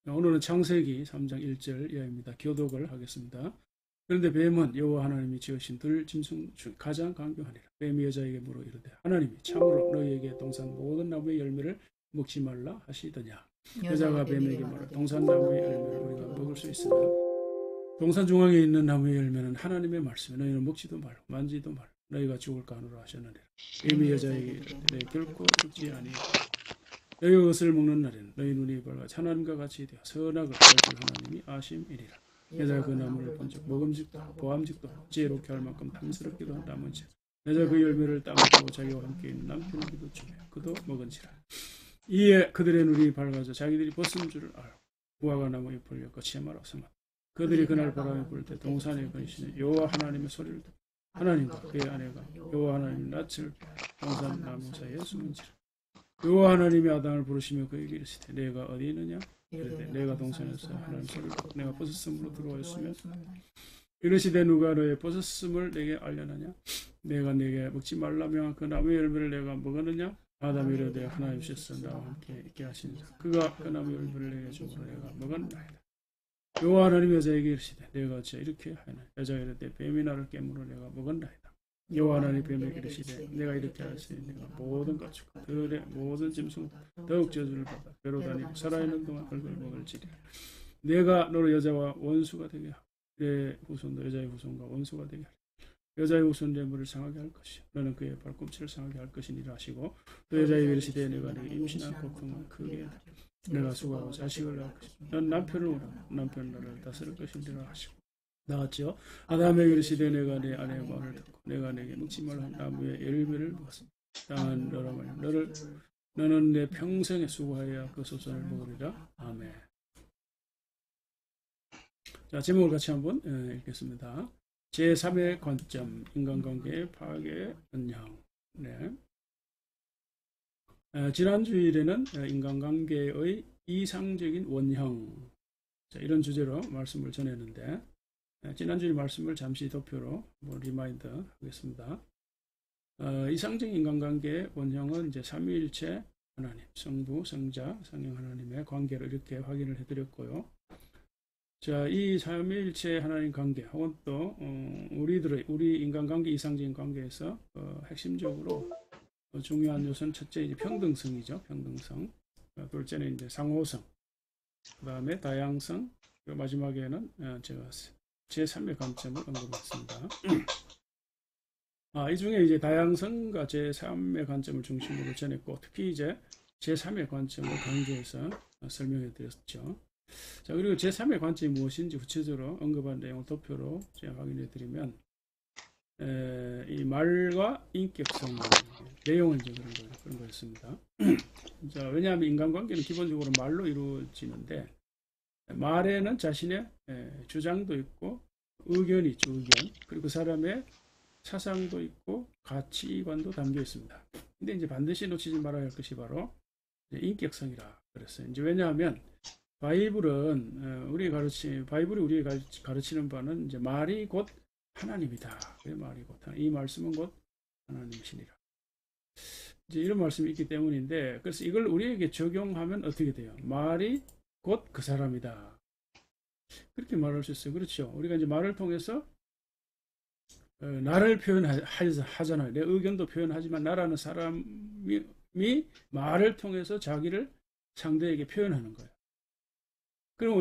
오늘은 창세기 3장 1절 이하입니다. 교독을 하겠습니다. 그런데 뱀은 여호와 하나님이 지으신 들 짐승 중 가장 강경하니라. 뱀이 여자에게 물어 이르되 하나님이 참으로 너희에게 동산 모든 나무의 열매를 먹지 말라 하시더냐. 여자가 뱀에게 말하되 동산 나무의 열매를 우리가 먹을 수 있으나 동산 중앙에 있는 나무의 열매는 하나님의 말씀에 너희는 먹지도 말고 만지도 말고 너희가 죽을까 하노라 하셨느니라. 뱀이 여자에게 이르되 결코 죽지 아니하리라. 너희 그것을 먹는 날에는 너희 눈이 밝아 하나님과 같이 되어 선악을 알줄 하나님이 아심이리라. 여자가 그 나무를 본즉 먹음직도 하고 보암직도 하고 지혜롭게 할 만큼 탐스럽기도 한 나무인지라. 여자가 그 열매를 따먹고 자기와 함께 있는 남편에게도 주며 그도 먹은지라. 이에 그들의 눈이 밝아져 자기들이 벗은 줄을 알고 무화과 나무 잎을 엮어 치마로 삼았다. 그들이 그날 바람에 불 때 동산에 거니시는 여호와 하나님의 소리를 듣고 하나님과 그의 아내가 여호와 하나님 낯을 피하여 동산 나무 사이에 숨은지라. 여호와 하나님이 아담을 부르시며 그에게 이르시되 내가 어디 있느냐 이르되 내가 동산에서 하나님 소리를 듣고 내가 벗었음으로 들어왔으면 이르시되 누가 너의 벗었음을 내게 알려느냐 내가 내게 먹지 말라 명한 그 나무의 열매를 내가 먹었느냐 아담이 이르되 하나님께서 나와 함께 있게 하신 자 그가 그 나무의 열매를 내게 주므로 내가 먹었나이다. 여호와 하나님이 여자에게 이르시되 내가 어찌 이렇게 하느냐 여자가 이르되 뱀이 나를 깨물어 내가 먹었나이다. 여호와 하나님 뱀에게 이르시되 내가 이렇게 하였으니 내가 모든 가축과 들의 모든 짐승 더욱 저주를 받아 배로 다니고 살아있는 동안 흙을 먹을지리라. 내가 너를 여자와 원수가 되게 하고 내 후손도 여자의 후손과 원수가 되게 하리라. 여자의 후손 내 물을 상하게 할 것이요 너는 그의 발꿈치를 상하게 할 것이니라 하시고 또 여자에게 이르시되 내가 네게 임신한 고통을 크게 하리라. 내가 수고하고 자식을 낳을 것이며 넌 남편을 원하고 남편은 너를 다스릴 것이니라 하시고 나왔죠. 아담에게 이르시되 내가 내 아내의 말을 듣고 내가 내게 먹지 말라 한 나무의 열매를 먹었습니다. 땅은 너라 말이야. 너는 내 평생에 수고하여 그 소선을 먹으리라. 아멘. 자, 제목을 같이 한번 읽겠습니다. 제3의 관점, 인간관계의 파괴의 은형. 네. 지난 주일에는 인간관계의 이상적인 원형, 자, 이런 주제로 말씀을 전했는데 지난주의 말씀을 잠시 도표로 리마인드 하겠습니다. 이상적인 인간관계의 원형은 이제 삼위일체 하나님, 성부, 성자, 성령 하나님의 관계를 이렇게 확인을 해드렸고요. 자, 이 삼위일체 하나님 관계, 혹은 또 우리 인간관계 이상적인 관계에서 핵심적으로 중요한 요소는 첫째 이제 평등성이죠. 평등성. 둘째는 이제 상호성. 그 다음에 다양성. 마지막에는 제가 제3의 관점을 언급했습니다. 이 중에 이제 다양성과 제3의 관점을 중심으로 전했고, 특히 이제 제3의 관점을 강조해서 설명해 드렸죠. 자, 그리고 제3의 관점이 무엇인지 구체적으로 언급한 내용을 도표로 제가 확인해 드리면, 이 말과 인격성 내용은 이제 그런 거였습니다. 자, 왜냐하면 인간관계는 기본적으로 말로 이루어지는데, 말에는 자신의 주장도 있고 의견이 있죠. 의견. 그리고 그 사람의 사상도 있고 가치관도 담겨 있습니다. 근데 이제 반드시 놓치지 말아야 할 것이 바로 인격성이라 그랬어요. 이제 왜냐하면 바이블이 우리에게 가르치는 바는 이제 말이 곧 하나님이다. 그 말이 곧 하나님. 이 말씀은 곧 하나님이시니라. 이제 이런 말씀이 있기 때문인데, 그래서 이걸 우리에게 적용하면 어떻게 돼요? 말이 곧 그 사람이다. 그렇게 말할 수 있어요. 그렇죠. 우리가 이제 말을 통해서 나를 표현하잖아요. 내 의견도 표현하지만 나라는 사람이 말을 통해서 자기를 상대에게 표현하는 거예요.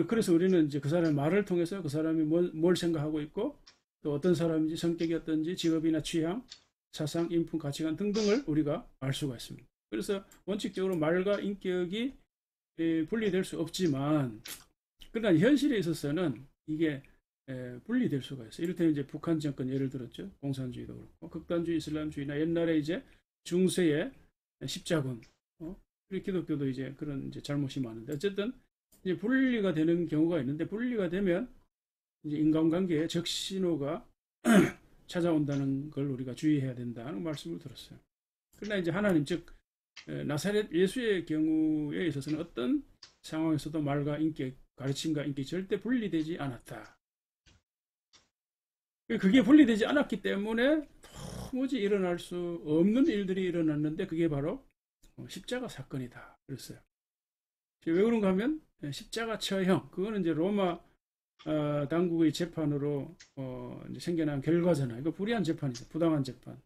그래서 우리는 이제 그 사람의 말을 통해서 그 사람이 뭘 생각하고 있고 또 어떤 사람인지 성격이 어떤지 직업이나 취향, 사상, 인품, 가치관 등등을 우리가 알 수가 있습니다. 그래서 원칙적으로 말과 인격이 분리될 수 없지만 그러나 현실에 있어서는 이게 분리될 수가 있어요. 이를테면 이제 북한 정권 예를 들었죠. 공산주의도 그렇고 극단주의 이슬람주의나 옛날에 이제 중세의 십자군, 그리고 기독교도 이제 그런 이제 잘못이 많은데 어쨌든 이제 분리가 되는 경우가 있는데 분리가 되면 이제 인간관계에 적신호가 찾아온다는 걸 우리가 주의해야 된다는 말씀을 들었어요. 그러나 이제 하나님 즉 나사렛 예수의 경우에 있어서는 어떤 상황에서도 말과 인격, 가르침과 인격이 절대 분리되지 않았다. 그게 분리되지 않았기 때문에 도무지 일어날 수 없는 일들이 일어났는데 그게 바로 십자가 사건이다. 그랬어요. 왜 그런가 하면 십자가 처형, 그거는 이제 로마 당국의 재판으로 이제 생겨난 결과잖아요. 이거 불의한 재판이죠. 부당한 재판.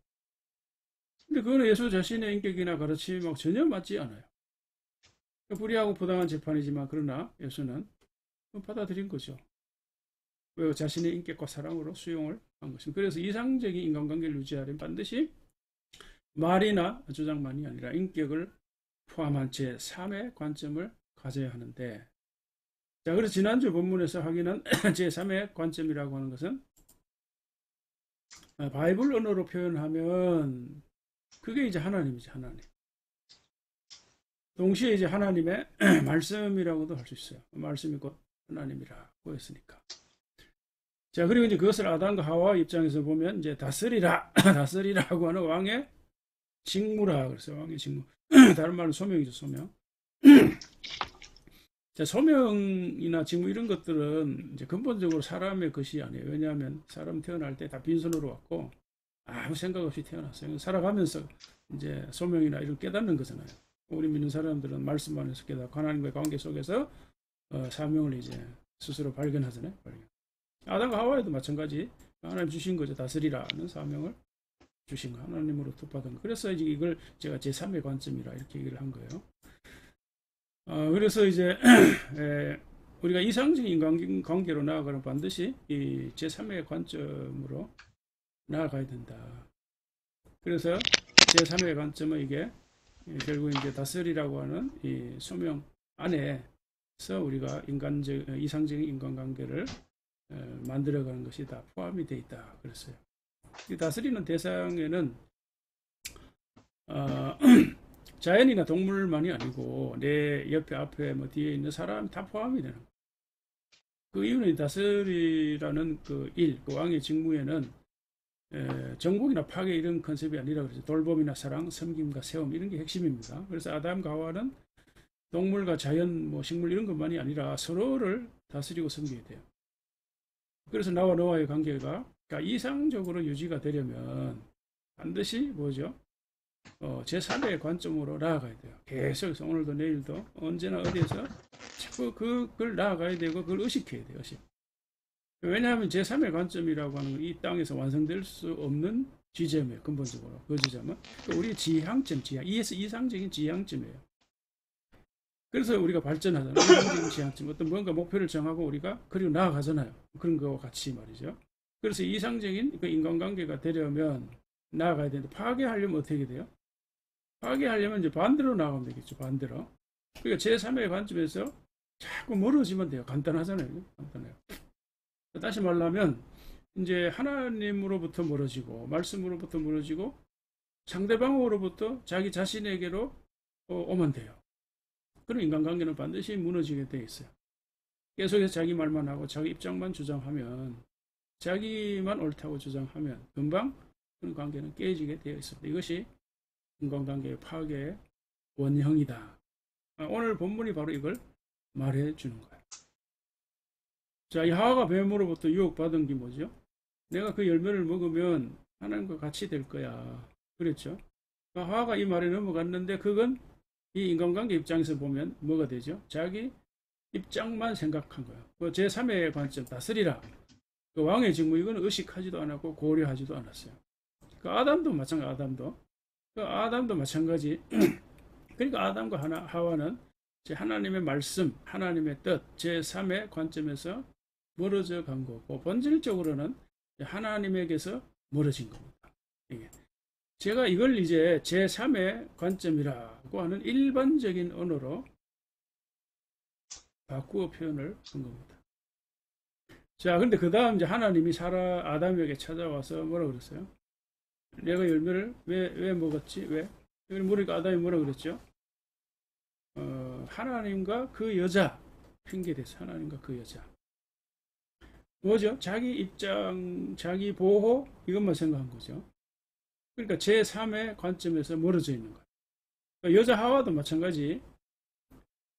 근데 그거는 예수 자신의 인격이나 가르침하고 전혀 맞지 않아요. 불의하고 부당한 재판이지만 그러나 예수는 받아들인 거죠. 왜 자신의 인격과 사랑으로 수용을 한 것입니다. 그래서 이상적인 인간관계를 유지하려면 반드시 말이나 주장만이 아니라 인격을 포함한 제3의 관점을 가져야 하는데, 자, 그래서 지난주 본문에서 확인한 제3의 관점이라고 하는 것은 바이블 언어로 표현하면 그게 이제 하나님이죠. 하나님. 동시에 이제 하나님의 말씀이라고도 할 수 있어요. 말씀이 곧 하나님이라고 했으니까. 자, 그리고 이제 그것을 아담과 하와 입장에서 보면 이제 다스리라, 다스리라고 하는 왕의 직무라 그랬어요. 왕의 직무. 다른 말은 소명이죠, 소명. 자, 소명이나 직무 이런 것들은 이제 근본적으로 사람의 것이 아니에요. 왜냐하면 사람 태어날 때 다 빈손으로 왔고 아무 생각 없이 태어났어요. 살아가면서 이제 소명이나 이런 깨닫는 거잖아요. 우리 믿는 사람들은 말씀 안에서 깨닫고 하나님과의 관계 속에서 사명을 이제 스스로 발견하잖아요. 아담과 하와에도 마찬가지 하나님 주신 거죠. 다스리라는 사명을 주신 거, 하나님으로부터 받은 거. 그래서 이제 이걸 제가 제3의 관점이라 이렇게 얘기를 한 거예요. 그래서 이제 우리가 이상적인 인간관계로 나아가면 반드시 이 제3의 관점으로 나아가야 된다. 그래서 제3의 관점은 이게 결국 이제 다스리라고 하는 이 소명 안에서 우리가 이상적인 인간관계를 만들어가는 것이 다 포함이 되어 있다. 그랬어요. 이 다스리는 대상에는 자연이나 동물만이 아니고 내 옆에 앞에 뭐 뒤에 있는 사람 다 포함이 되는 거예요. 그 이유는 다스리라는 그 왕의 직무에는 정복이나 파괴 이런 컨셉이 아니라 그러죠. 돌봄이나 사랑, 섬김과 세움 이런 게 핵심입니다. 그래서 아담과 하와는 동물과 자연, 뭐 식물 이런 것만이 아니라 서로를 다스리고 섬겨야 돼요. 그래서 나와 너와의 관계가 이상적으로 유지가 되려면 반드시 뭐죠? 제3의 관점으로 나아가야 돼요. 계속해서 오늘도 내일도 언제나 어디에서 자꾸 그걸 나아가야 되고 그걸 의식해야 돼요. 의식. 왜냐하면 제3의 관점이라고 하는 건 이 땅에서 완성될 수 없는 지점이에요. 근본적으로. 그 지점은 우리 지향점, 이상적인 지향점이에요. 그래서 우리가 발전하잖아요. 이상적인 지향점. 어떤 뭔가 목표를 정하고 우리가 그리고 나아가잖아요. 그런 거와 같이 말이죠. 그래서 이상적인 그 인간관계가 되려면 나아가야 되는데 파괴하려면 어떻게 돼요? 파괴하려면 이제 반대로 나가면 되겠죠. 반대로. 그러니까 제3의 관점에서 자꾸 멀어지면 돼요. 간단하잖아요. 간단해요. 다시 말하면 이제 하나님으로부터 멀어지고 말씀으로부터 멀어지고 상대방으로부터 자기 자신에게로 오면 돼요. 그런 인간관계는 반드시 무너지게 돼 있어요. 계속해서 자기 말만 하고 자기 입장만 주장하면 자기만 옳다고 주장하면 금방 그런 관계는 깨지게 되어 있습니다. 이것이 인간관계의 파괴의 원형이다. 오늘 본문이 바로 이걸 말해 주는 거예요. 자, 이 하와가 뱀으로부터 유혹받은 게 뭐죠? 내가 그 열매를 먹으면 하나님과 같이 될 거야. 그랬죠? 하와가 이 말에 넘어갔는데 그건 이 인간관계 입장에서 보면 뭐가 되죠? 자기 입장만 생각한 거예요. 그 제3의 관점, 다스리라. 그 왕의 직무 이거는 의식하지도 않았고 고려하지도 않았어요. 그 아담도 마찬가지. 아담도 마찬가지. 그러니까 아담과 하와는 하나님의 말씀, 하나님의 뜻, 제3의 관점에서 멀어져 간 거고 본질적으로는 하나님에게서 멀어진 겁니다. 이게. 제가 이걸 이제 제3의 관점이라고 하는 일반적인 언어로 바꾸어 표현을 한 겁니다. 자, 근데 그 다음 이제 하나님이 아담에게 찾아와서 뭐라 그랬어요? 내가 열매를 왜 먹었지? 왜? 모르니까 아담이 뭐라 그랬죠? 하나님과 그 여자 핑계대서 하나님과 그 여자. 뭐죠? 자기 입장, 자기 보호 이것만 생각한 거죠. 그러니까 제3의 관점에서 멀어져 있는 거예요. 그러니까 여자 하와도 마찬가지.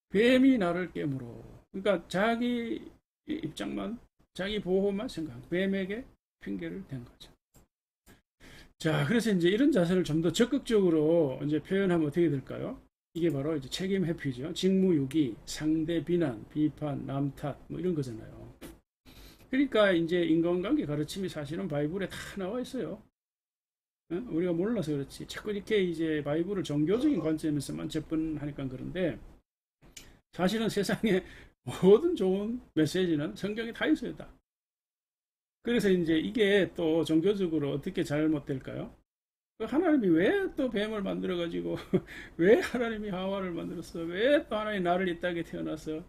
뱀이 나를 깨물어. 그러니까 자기 입장만, 자기 보호만 생각한 뱀에게 핑계를 댄 거죠. 자, 그래서 이제 이런 자세를 좀 더 적극적으로 이제 표현하면 어떻게 될까요? 이게 바로 이제 책임 회피죠. 직무유기, 상대 비난, 비판, 남 탓, 뭐 이런 거잖아요. 그러니까 이제 인간관계 가르침이 사실은 바이블에 다 나와 있어요. 우리가 몰라서 그렇지. 자꾸 이렇게 이제 바이블을 종교적인 관점에서만 접근하니까 그런데 사실은 세상에 모든 좋은 메시지는 성경에 다 있어요, 다. 그래서 이제 이게 또 종교적으로 어떻게 잘못될까요? 하나님이 왜 또 뱀을 만들어가지고, 왜 하나님이 하와를 만들었어? 왜 또 하나님이 나를 이 땅에 태어나서?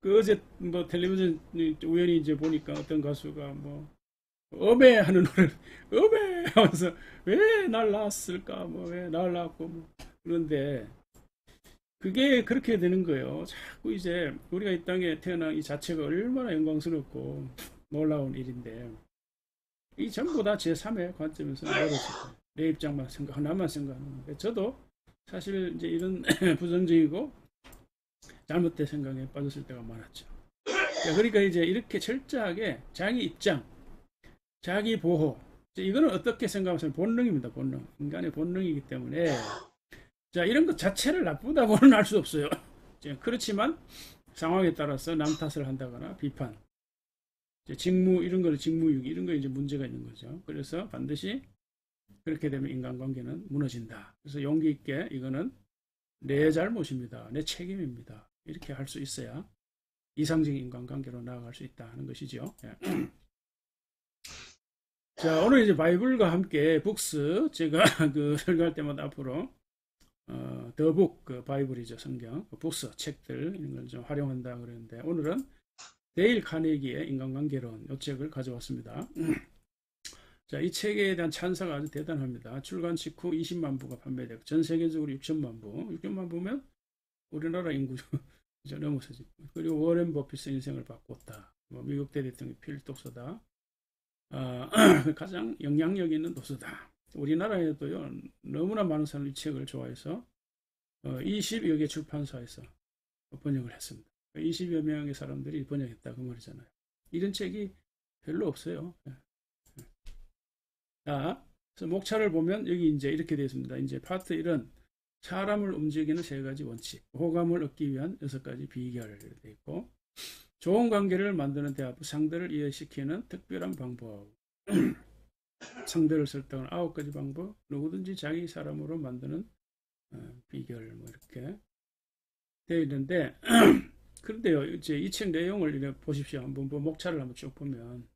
그 어제 뭐 텔레비전 우연히 이제 보니까 어떤 가수가 뭐, 어메 하는 노래를, 어메 하면서 왜 날 낳았을까? 뭐, 왜 날 낳았고, 뭐. 그런데 그게 그렇게 되는 거예요. 자꾸 이제 우리가 이 땅에 태어난 이 자체가 얼마나 영광스럽고 놀라운 일인데, 이 전부 다 제3의 관점에서 멀어지고 내 입장만 생각, 나만 생각하는데 저도 사실 이제 이런 부정적이고 잘못된 생각에 빠졌을 때가 많았죠. 그러니까 이제 이렇게 철저하게 자기 입장, 자기 보호, 이거는 어떻게 생각하면 본능입니다. 본능, 인간의 본능이기 때문에 자 이런 것 자체를 나쁘다고는 할 수 없어요. 그렇지만 상황에 따라서 남 탓을 한다거나 비판, 직무 이런 거는 직무유기 이런 거 이제 문제가 있는 거죠. 그래서 반드시 그렇게 되면 인간관계는 무너진다. 그래서 용기 있게 이거는 내 잘못입니다. 내 책임입니다. 이렇게 할 수 있어야 이상적인 인간관계로 나아갈 수 있다 하는 것이죠. 예. 자 오늘 이제 바이블과 함께 북스 제가 그 설교할 때마다 앞으로 더북 그 바이블이죠 성경 북스 책들 이런 걸 좀 활용한다 그랬는데 오늘은 데일 카네기의 인간관계론 이 책을 가져왔습니다. 자, 이 책에 대한 찬사가 아주 대단합니다. 출간 직후 20만 부가 판매되고 전 세계적으로 6천만 부. 6천만 부면 우리나라 인구 넘어서지. 그리고 워렌 버핏의 인생을 바꿨다. 뭐 미국 대통령의 필독서다. 가장 영향력 있는 도서다. 우리나라에도요 너무나 많은 사람이 이 책을 좋아해서 20여 개 출판사에서 번역을 했습니다. 20여 명의 사람들이 번역했다 그 말이잖아요. 이런 책이 별로 없어요. 자, 그래서 목차를 보면 여기 이제 이렇게 되어 있습니다. 이제 파트 1은 사람을 움직이는 세 가지 원칙, 호감을 얻기 위한 6가지 비결 되어 있고, 좋은 관계를 만드는 대화부, 상대를 이해시키는 특별한 방법, 상대를 설득하는 9가지 방법, 누구든지 자기 사람으로 만드는 비결 뭐 이렇게 되어 있는데 그런데요, 이제 이 책 내용을 이렇게 보십시오. 한번 목차를 한번 쭉 보면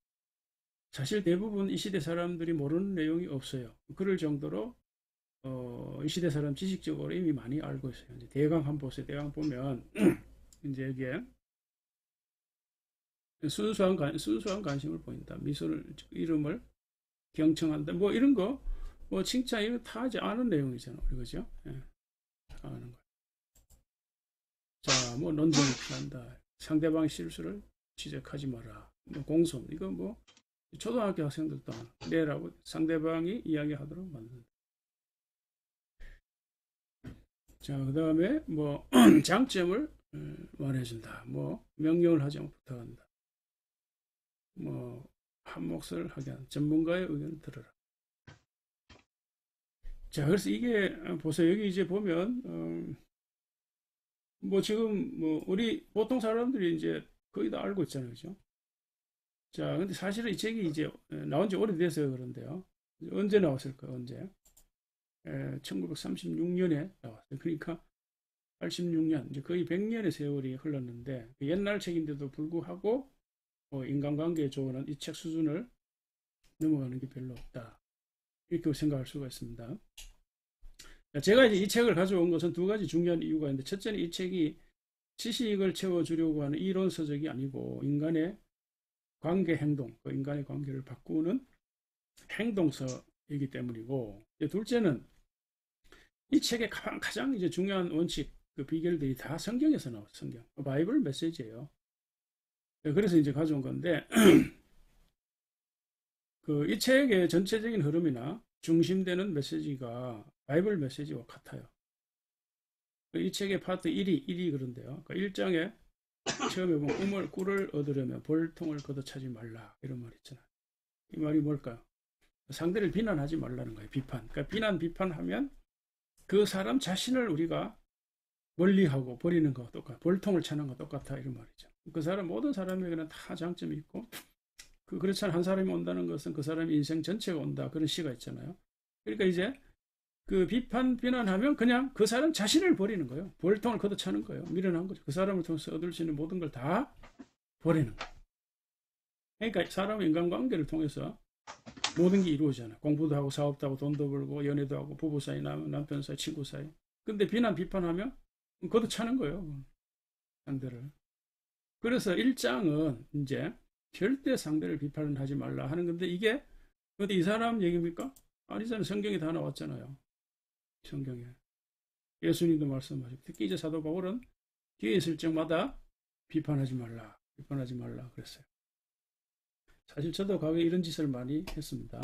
사실 대부분 이 시대 사람들이 모르는 내용이 없어요. 그럴 정도로 이 시대 사람 지식적으로 이미 많이 알고 있어요. 이제 대강 한번 보세요. 대강 보면 이제 여기에 순수한 관심을 보인다. 미소를 이름을 경청한다. 뭐 이런 거 뭐 칭찬 이거 다 하지 않은 내용이잖아요. 그죠? 예, 아는 거. 자, 뭐 논쟁이 필요한다. 상대방의 실수를 지적하지 마라. 뭐 공손 이거 뭐 초등학교 학생들도 내라고 상대방이 이야기하도록 만든다. 자, 그 다음에 뭐 장점을 말해준다. 뭐 명령을 하지 않고 부탁한다. 뭐 한 몫을 하게 한 전문가의 의견을 들어라. 자, 그래서 이게 보세요. 여기 이제 보면 뭐 지금 뭐 우리 보통 사람들이 이제 거의 다 알고 있잖아요, 그죠? 자, 근데 사실은 이 책이 이제 나온 지 오래돼서요, 그런데요. 언제 나왔을까, 언제? 1936년에 나왔어요. 그러니까 86년, 이제 거의 100년의 세월이 흘렀는데, 그 옛날 책인데도 불구하고, 인간관계에 좋은 이 책 수준을 넘어가는 게 별로 없다. 이렇게 생각할 수가 있습니다. 제가 이제 이 책을 가져온 것은 2가지 중요한 이유가 있는데, 첫째는 이 책이 지식을 채워주려고 하는 이론서적이 아니고, 인간의 관계 행동, 그 인간의 관계를 바꾸는 행동서이기 때문이고, 둘째는 이 책의 가장 이제 중요한 원칙, 그 비결들이 다 성경에서 나와요. 성경. 바이블 메시지예요. 그래서 이제 가져온 건데, 이 책의 전체적인 흐름이나 중심되는 메시지가 바이블 메시지와 같아요. 이 책의 파트 1이 그런데요. 1장에 처음에 보면 꿀을 얻으려면 볼통을 걷어차지 말라 이런 말 있잖아요. 이 말이 뭘까요? 상대를 비난하지 말라는 거예요. 비판. 그러니까 비판하면 그 사람 자신을 우리가 멀리하고 버리는 거 똑같아. 볼통을 차는 거 똑같아. 이런 말이죠. 그 사람, 모든 사람에게는 다 장점이 있고, 그렇잖아. 한 사람이 온다는 것은 그 사람의 인생 전체가 온다. 그런 시가 있잖아요. 그러니까 이제 그 비난하면 그냥 그 사람 자신을 버리는 거예요. 볼통을 걷어차는 거예요. 밀어난 거죠. 그 사람을 통해서 얻을 수 있는 모든 걸 다 버리는 거예요. 그러니까 사람의 인간관계를 통해서 모든 게 이루어지잖아요. 공부도 하고 사업도 하고 돈도 벌고 연애도 하고 부부 사이, 남편 사이, 친구 사이. 근데 비판하면 걷어차는 거예요. 상대를. 그래서 1장은 이제 절대 상대를 비판하지 말라 하는 건데, 이게 근데 이 사람 얘기입니까? 아니잖아요. 성경에 다 나왔잖아요. 성경에. 예수님도 말씀하시고, 특히 이제 사도 바울은 기회 있을 적마다 비판하지 말라 그랬어요. 사실 저도 과거에 이런 짓을 많이 했습니다.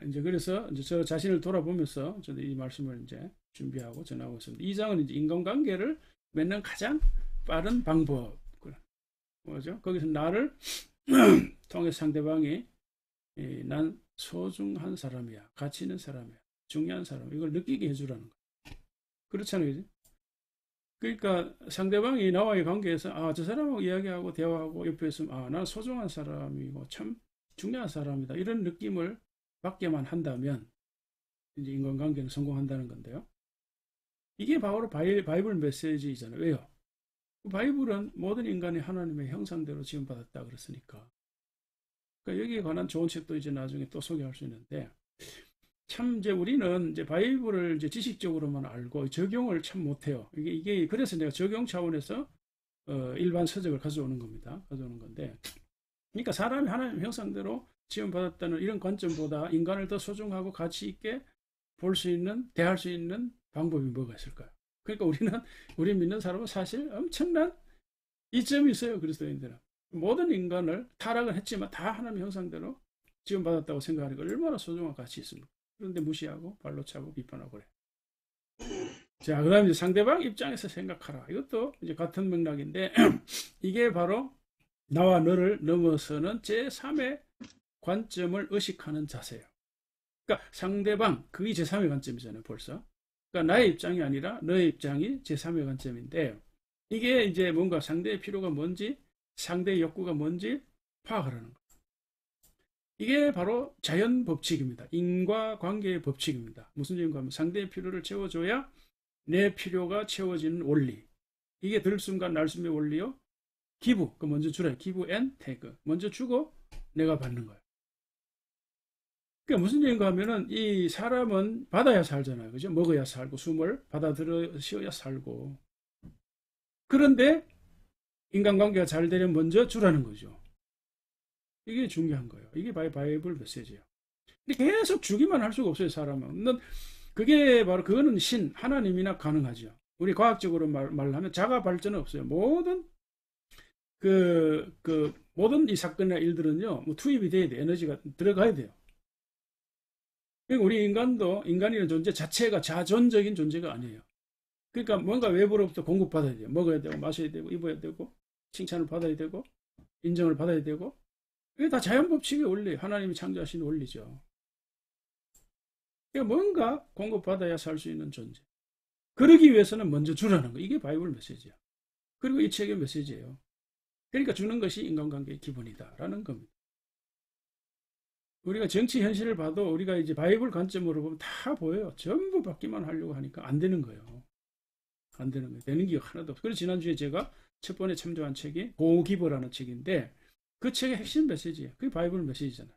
이제 그래서 이제 저 자신을 돌아보면서 저도 이 말씀을 이제 준비하고 전하고 있습니다. 이 장은 이제 인간관계를 맺는 가장 빠른 방법. 뭐죠? 거기서 나를 통해 상대방이 난 소중한 사람이야, 가치 있는 사람이야, 중요한 사람, 이걸 느끼게 해주라는 거예요. 그렇잖아요, 그지? 그러니까 상대방이 나와의 관계에서 저 사람하고 이야기하고 대화하고 옆에 있으면 난 소중한 사람이고 참 중요한 사람이다, 이런 느낌을 받게만 한다면 이제 인간관계는 성공한다는 건데요. 이게 바로 바이블 메시지잖아요. 왜요? 바이블은 모든 인간이 하나님의 형상대로 지음받았다 그랬으니까. 그러니까 여기에 관한 좋은 책도 이제 나중에 또 소개할 수 있는데, 참 이제 우리는 이제 바이블을 이제 지식적으로만 알고 적용을 참 못해요. 이게 그래서 내가 적용 차원에서 일반 서적을 가져오는 겁니다. 가져오는 건데, 그러니까 사람이 하나님 형상대로 지음받았다는 이런 관점보다 인간을 더 소중하고 가치 있게 볼 수 있는, 대할 수 있는 방법이 뭐가 있을까요? 그러니까 우리 믿는 사람은 사실 엄청난 이점이 있어요. 그리스도인들은 모든 인간을 타락을 했지만 다 하나님 형상대로 지음받았다고 생각하니까 얼마나 소중한 가치 있습니까? 그런데 무시하고 발로 차고 비판하고 그래. 자, 그 다음에 상대방 입장에서 생각하라. 이것도 이제 같은 맥락인데 이게 바로 나와 너를 넘어서는 제3의 관점을 의식하는 자세예요. 그러니까 상대방, 그게 제3의 관점이잖아요, 벌써. 그러니까 나의 입장이 아니라 너의 입장이 제3의 관점인데, 이게 이제 뭔가 상대의 필요가 뭔지, 상대의 욕구가 뭔지 파악하라는 거예요. 이게 바로 자연 법칙입니다. 인과관계의 법칙입니다. 무슨 얘기인가 하면 상대의 필요를 채워줘야 내 필요가 채워지는 원리. 이게 들숨과 날숨의 원리요. 기부, 그 먼저 주라. 기부 앤 테이크. 먼저 주고 내가 받는 거예요. 그러니까 무슨 얘기인가 하면은 이 사람은 받아야 살잖아요. 그죠? 먹어야 살고 숨을 받아들여 쉬어야 살고. 그런데 인간관계가 잘 되려면 먼저 주라는 거죠. 이게 중요한 거예요. 이게 바이블 메시지예요. 근데 계속 주기만 할 수가 없어요, 사람은. 그게 바로 그거는 하나님이나 가능하죠. 우리 과학적으로 말하면 자가 발전은 없어요. 모든 모든 이 사건이나 일들은요, 뭐 투입이 돼야 돼. 에너지가 들어가야 돼요. 그러니까 우리 인간이라는 존재 자체가 자존적인 존재가 아니에요. 그러니까 뭔가 외부로부터 공급받아야 돼요. 먹어야 되고, 마셔야 되고, 입어야 되고, 칭찬을 받아야 되고, 인정을 받아야 되고. 이게 다 자연법칙의 원리, 하나님이 창조하신 원리죠. 그러니까 뭔가 공급받아야 살 수 있는 존재. 그러기 위해서는 먼저 주라는 거. 이게 바이블 메시지야. 그리고 이 책의 메시지예요. 그러니까 주는 것이 인간관계의 기본이다라는 겁니다. 우리가 정치 현실을 봐도 우리가 이제 바이블 관점으로 보면 다 보여요. 전부 받기만 하려고 하니까 안 되는 거예요. 안 되는 거예요. 되는 게 하나도 없어요. 그래서 지난주에 제가 첫 번에 참조한 책이 고기버라는 책인데, 그 책의 핵심 메시지예요. 그게 바이블 메시지잖아요.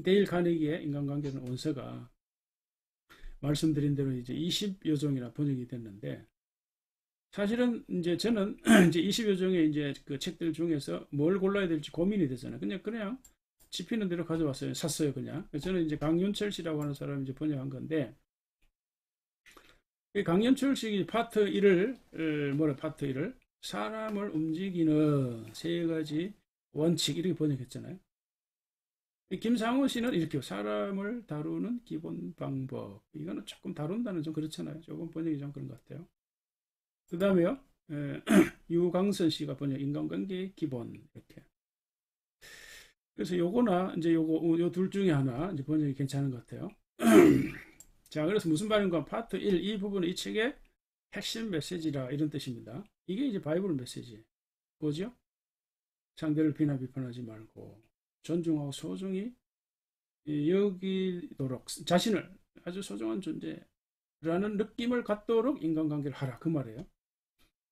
데일 카네기의 인간관계는 원서가 말씀드린 대로 이제 20여 종이나 번역이 됐는데, 사실은 이제 저는 이제 20여 종의 이제 그 책들 중에서 뭘 골라야 될지 고민이 되잖아요. 그냥 집히는 대로 가져왔어요. 샀어요, 그냥. 저는 이제 강윤철 씨라고 하는 사람이 이제 번역한 건데, 강윤철 씨 파트 1을 파트 1을 사람을 움직이는 세 가지 원칙, 이렇게 번역했잖아요. 김상호 씨는 이렇게 사람을 다루는 기본 방법. 이거는 조금 다룬다는 좀 그렇잖아요. 조금 번역이 좀 그런 것 같아요. 그 다음에요, 유광선 씨가 번역 인간관계의 기본, 이렇게. 그래서 요거나 이제 요 둘 중에 하나 이제 번역이 괜찮은 것 같아요. 자, 그래서 무슨 말인가? 파트 1, 이 부분은 이 책의 핵심 메시지라 이런 뜻입니다. 이게 이제 바이블 메시지. 뭐죠? 상대를 비나 비판하지 말고 존중하고 소중히 여기도록 자신을 아주 소중한 존재라는 느낌을 갖도록 인간관계를 하라. 그 말이에요.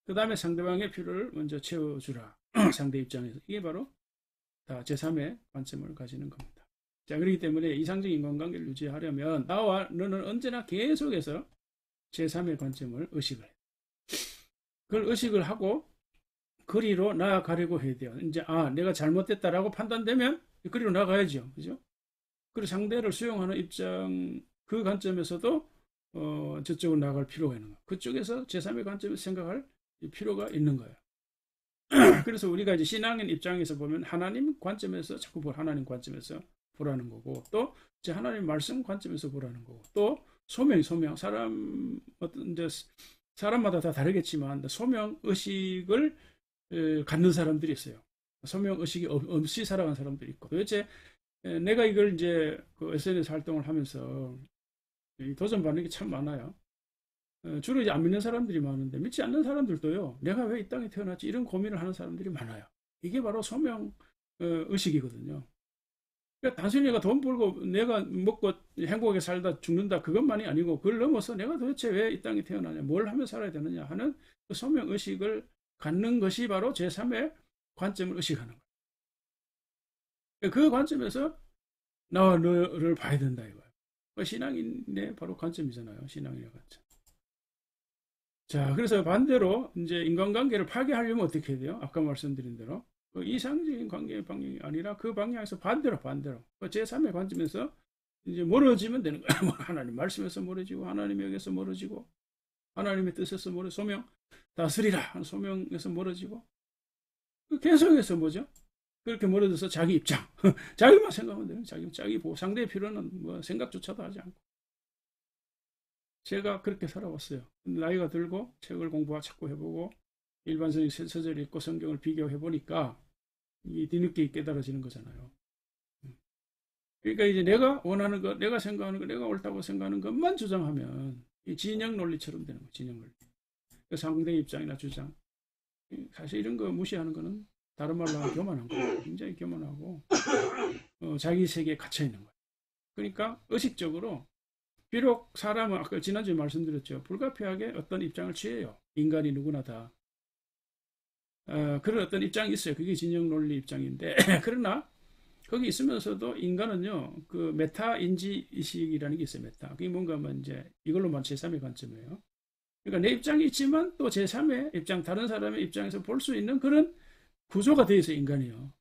그 다음에 상대방의 필요를 먼저 채워주라. 상대 입장에서. 이게 바로 다 제3의 관점을 가지는 겁니다. 자, 그렇기 때문에 이상적인 인간관계를 유지하려면 나와 너는 언제나 계속해서 제3의 관점을 의식을 해요. 그걸 의식을 하고 그리로 나아가려고 해야 돼요. 이제 내가 잘못됐다라고 판단되면 그리로 나가야죠. 그죠? 그리고 상대를 수용하는 입장 그 관점에서도 저쪽으로 나갈 필요가 있는 거예요. 그쪽에서 제3의 관점에서 생각할 필요가 있는 거예요. 그래서 우리가 이제 신앙인 입장에서 보면 하나님 관점에서 자꾸 하나님 관점에서 보라는 거고 또 이제 하나님 말씀 관점에서 보라는 거고 또 소명 사람마다 다 다르겠지만 소명 의식을 갖는 사람들이 있어요. 소명 의식이 없이 살아간 사람들이 있고 도대체 내가 이걸 이제 그 SNS 활동을 하면서 도전받는 게 참 많아요. 주로 이제 안 믿는 사람들이 많은데 믿지 않는 사람들도요. 내가 왜 이 땅에 태어났지? 이런 고민을 하는 사람들이 많아요. 이게 바로 소명 의식이거든요. 그러니까 단순히 내가 돈 벌고 내가 먹고 행복하게 살다 죽는다 그것만이 아니고 그걸 넘어서 내가 도대체 왜 이 땅에 태어나냐? 뭘 하며 살아야 되느냐 하는 그 소명 의식을 갖는 것이 바로 제3의 관점을 의식하는 거예요. 그 관점에서 나와 너를 봐야 된다 이거예요. 신앙인의 바로 관점이잖아요. 신앙인의 관점. 자, 그래서 반대로 이제 인간관계를 파괴하려면 어떻게 해야 돼요? 아까 말씀드린 대로 그 이상적인 관계의 방향이 아니라 그 방향에서 반대로 그 제3의 관점에서 이제 멀어지면 되는 거예요. 하나님 말씀에서 멀어지고 하나님의 역에서 멀어지고 하나님의 뜻에서 소명 다스리라 하는 소명에서 멀어지고 계속해서 뭐죠? 그렇게 멀어져서 자기 입장 자기만 생각하면 되는 자기 보고 상대의 필요는 뭐 생각조차도 하지 않고 제가 그렇게 살아왔어요. 나이가 들고 책을 자꾸 해보고 일반적인 서적을 읽고 성경을 비교해 보니까 이 뒤늦게 깨달아지는 거잖아요. 그러니까 이제 내가 원하는 것, 내가 생각하는 것, 내가 옳다고 생각하는 것만 주장하면 이 진영 논리처럼 되는 거예요. 진영 논리. 상대 입장이나 주장. 사실 이런 거 무시하는 거는 다른 말로 하면 교만한 거예요. 굉장히 교만하고 자기 세계에 갇혀 있는 거예요. 그러니까 의식적으로 비록 사람은 아까 지난주에 말씀드렸죠. 불가피하게 어떤 입장을 취해요. 인간이 누구나 다. 그런 어떤 입장이 있어요. 그게 진영 논리 입장인데 그러나 거기 있으면서도 인간은요. 그 메타 인지 의식이라는 게 있어요. 메타. 그게 뭔가 하면 이제 이걸로만 제3의 관점이에요. 그러니까 내 입장이 있지만 또 제3의 입장, 다른 사람의 입장에서 볼 수 있는 그런 구조가 되어 있어요. 인간이요.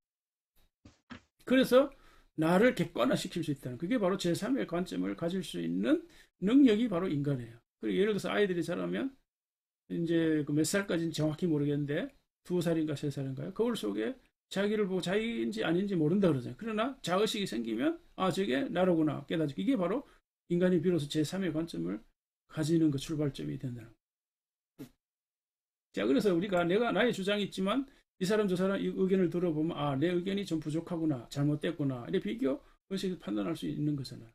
그래서 나를 객관화시킬 수 있다는 그게 바로 제3의 관점을 가질 수 있는 능력이 바로 인간이에요. 그리고 예를 들어서 아이들이 자라면 이제 그 몇 살까지는 정확히 모르겠는데 2살인가 3살인가요? 거울 속에 자기를 보고 자기인지 아닌지 모른다 그러잖아요. 그러나 자의식이 생기면 저게 나로구나 깨닫고 이게 바로 인간이 비로소 제3의 관점을 가지는 그 출발점이 된다는 거예요. 자, 그래서 우리가 나의 주장이 있지만 이 사람 저 사람 이 의견을 들어보면 내 의견이 좀 부족하구나 잘못됐구나 이렇게 비교 의식을 판단할 수 있는 거잖아요.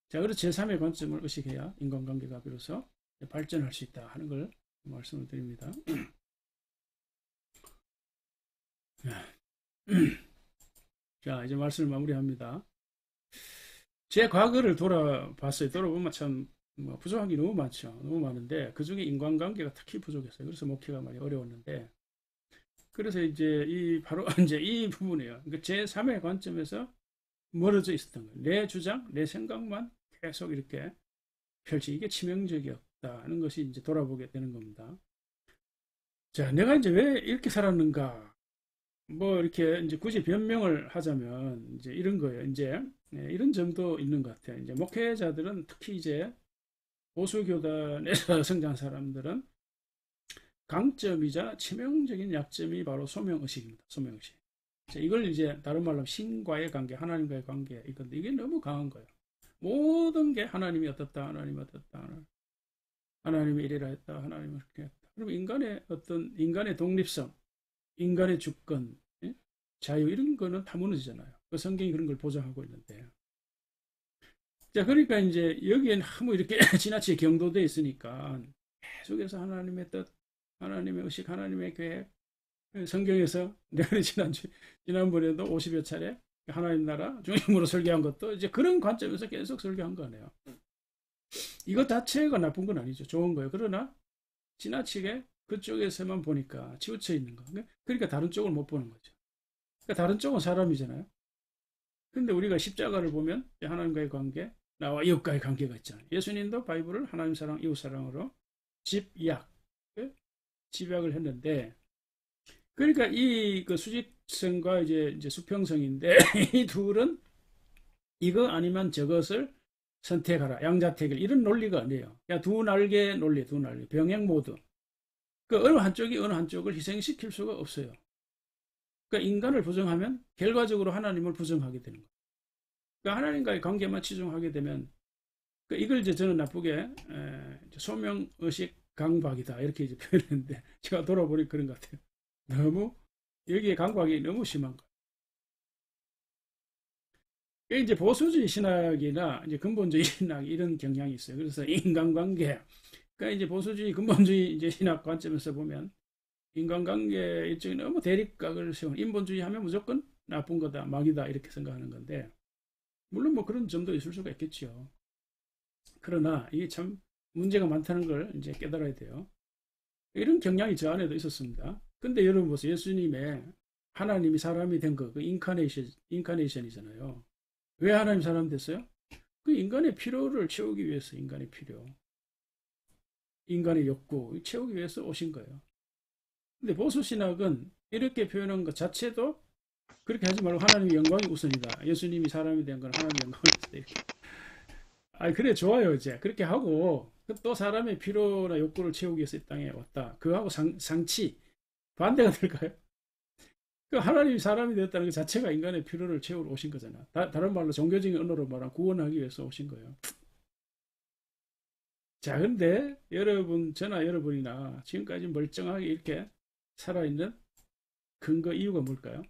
자, 그래서 제3의 관점을 의식해야 인간관계가 비로소 발전할 수 있다 하는 걸 말씀을 드립니다. 자, 이제 말씀을 마무리합니다. 제 과거를 돌아봤어요. 돌아보면 참 부족한 게 너무 많죠. 너무 많은데 그 중에 인간관계가 특히 부족했어요. 그래서 목회가 많이 어려웠는데 그래서 이제 바로 이제 이 부분이에요. 그러니까 제3의 관점에서 멀어져 있었던 거예요. 내 주장, 내 생각만 계속 이렇게 이게 치명적이었다는 것이 이제 돌아보게 되는 겁니다. 자, 내가 이제 왜 이렇게 살았는가? 뭐 이렇게 이제 굳이 변명을 하자면 이제 이런 거예요. 이제 이런 점도 있는 것 같아요. 이제 목회자들은 특히 이제 보수교단에서 성장한 사람들은 강점이자 치명적인 약점이 바로 소명의식입니다. 소명의식. 이걸 이제 다른 말로 신과의 관계, 하나님과의 관계 이건데 이게 너무 강한 거예요. 모든 게 하나님이 어떻다, 하나님이 어떻다, 하나님이 이래라 했다, 하나님이 이렇게 했다. 그럼 인간의 독립성, 인간의 주권, 자유 이런 거는 다 무너지잖아요. 그 성경이 그런 걸 보장하고 있는데. 자, 그러니까 이제 여기엔 너무 이렇게 지나치게 경도돼 있으니까 계속해서 하나님의 뜻, 하나님의 의식, 하나님의 계획, 성경에서 내가 지난번에도 50여 차례 하나님 나라 중심으로 설교한 것도 이제 그런 관점에서 계속 설교한 거네요. 이것 자체가 나쁜 건 아니죠. 좋은 거예요. 그러나 지나치게 그쪽에서만 보니까 치우쳐 있는 거. 그러니까 다른 쪽을 못 보는 거죠. 그러니까 다른 쪽은 사람이잖아요. 근데 우리가 십자가를 보면 하나님과의 관계, 나와 이웃과의 관계가 있잖아요. 예수님도 바이블을 하나님 사랑, 이웃 사랑으로 집약을 했는데, 그러니까 이 그 수직성과 이제 수평성인데 이 둘은 이거 아니면 저것을 선택하라, 양자택일 이런 논리가 아니에요. 그냥 두 날개 논리, 두 날개 병행 모드. 그 어느 한쪽이 어느 한쪽을 희생시킬 수가 없어요. 그러니까 인간을 부정하면 결과적으로 하나님을 부정하게 되는 거예요. 그러니까 하나님과의 관계만 치중하게 되면 이걸 이제 저는 나쁘게 소명의식 강박이다 이렇게 이제 표현했는데 제가 돌아보니 그런 것 같아요. 너무 여기에 강박이 너무 심한 거예요. 이제 보수주의 신학이나 이제 근본주의 신학 이런 경향이 있어요. 그래서 인간관계, 그러니까 이제 보수주의 근본주의 이제 신학 관점에서 보면 인간관계 일종의 너무 대립각을 세운, 인본주의 하면 무조건 나쁜 거다, 막이다 이렇게 생각하는 건데, 물론 뭐 그런 점도 있을 수가 있겠죠. 그러나 이게 참 문제가 많다는 걸 이제 깨달아야 돼요. 이런 경향이 저 안에도 있었습니다. 근데 여러분 보세요. 예수님의 하나님이 사람이 된 거, 그 인카네이션이잖아요. 왜 하나님 사람 됐어요? 그 인간의 필요를 채우기 위해서, 인간의 필요, 인간의 욕구 채우기 위해서 오신 거예요. 근데 보수신학은 이렇게 표현한 것 자체도 그렇게 하지 말고 하나님의 영광이 우선이다. 예수님이 사람이 된 건 하나님의 영광이 우선이다. 이렇게. 그래 좋아요. 이제 그렇게 하고 또 사람의 필요나 욕구를 채우기 위해서 이 땅에 왔다. 그거하고 상치 반대가 될까요? 그 하나님이 사람이 되었다는 것 자체가 인간의 필요를 채우러 오신 거잖아. 다른 말로 종교적인 언어로 말하면 구원하기 위해서 오신 거예요. 자, 근데 여러분, 저나 여러분이나 지금까지 멀쩡하게 이렇게 살아있는 근거 이유가 뭘까요?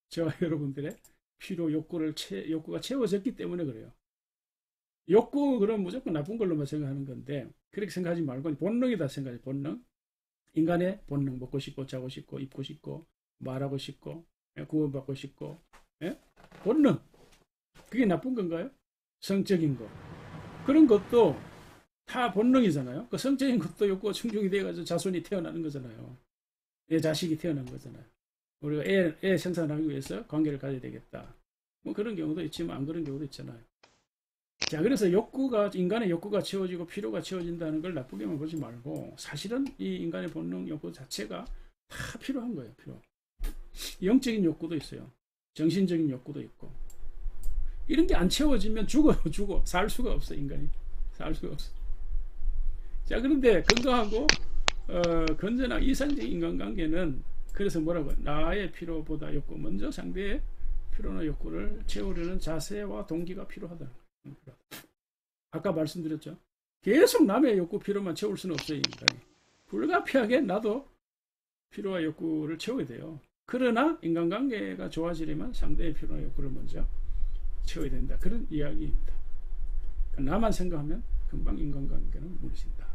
저와 여러분들의 필요 욕구가 채워졌기 때문에 그래요. 욕구 그럼 무조건 나쁜 걸로만 생각하는 건데 그렇게 생각하지 말고 본능이다 생각해. 본능, 인간의 본능, 먹고 싶고 자고 싶고 입고 싶고 말하고 싶고 구원받고 싶고, 본능, 그게 나쁜 건가요? 성적인 거 그런 것도 다 본능이잖아요. 그 성적인 것도 욕구가 충족이 돼가지고 자손이 태어나는 거잖아요. 내 자식이 태어난 거잖아요. 우리가 애 생산하기 위해서 관계를 가져야 되겠다. 뭐 그런 경우도 있지만 안 그런 경우도 있잖아요. 자, 그래서 인간의 욕구가 채워지고 필요가 채워진다는 걸 나쁘게만 보지 말고 사실은 이 인간의 본능 욕구 자체가 다 필요한 거예요. 영적인 욕구도 있어요. 정신적인 욕구도 있고. 이런 게 안 채워지면 죽어요. 살 수가 없어. 인간이 살 수가 없어. 자, 그런데 건강하고 건전한 이상적인 인간관계는 그래서 뭐라고 나의 필요보다 욕구, 먼저 상대의 필요나 욕구를 채우려는 자세와 동기가 필요하다. 아까 말씀드렸죠. 계속 남의 욕구, 필요만 채울 수는 없어요. 인간이 불가피하게 나도 필요와 욕구를 채워야 돼요. 그러나 인간관계가 좋아지려면 상대의 필요나 욕구를 먼저 채워야 된다. 그런 이야기입니다. 나만 생각하면 금방 인간관계는 무너진다.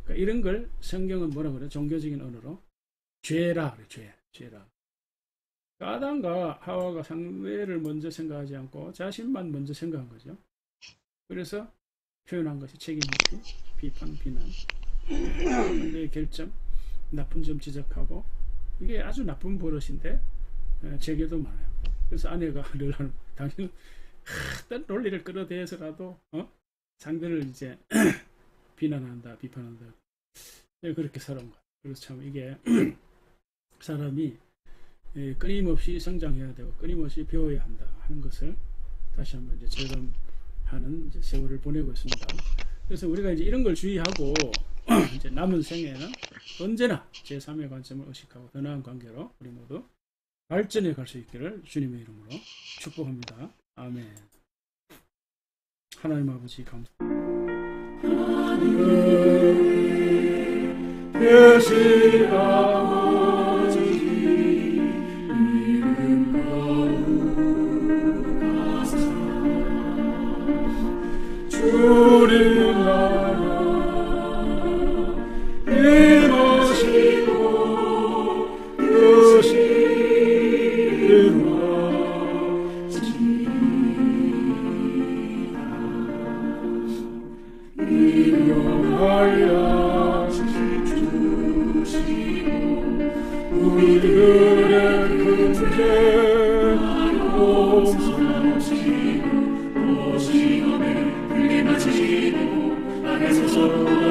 그러니까 이런 걸 성경은 뭐라 그래요? 종교적인 언어로 죄라 그래. 죄라. 아담과 하와가 상대를 먼저 생각하지 않고 자신만 먼저 생각한 거죠. 그래서 표현한 것이 책임있기, 비판, 비난, 상대의 결점, 나쁜 점 지적하고, 이게 아주 나쁜 버릇인데 제게도 많아요. 그래서 아내가 늘 하는, 당신은 어떤 논리를 끌어대서라도 상대를 이제 비난한다, 비판한다. 그렇게 살아온 거예요. 그래서 참 이게 사람이 끊임없이 성장해야 되고 끊임없이 배워야 한다 하는 것을 다시 한번 이제 체감하는 이제 세월을 보내고 있습니다. 그래서 우리가 이제 이런 걸 주의하고 이제 남은 생에는 언제나 제3의 관점을 의식하고 더 나은 관계로 우리 모두 발전해 갈 수 있기를 주님의 이름으로 축복합니다. 아멘. 하나님 아버지 감사합니다. 오시오매 불림하시고 안에서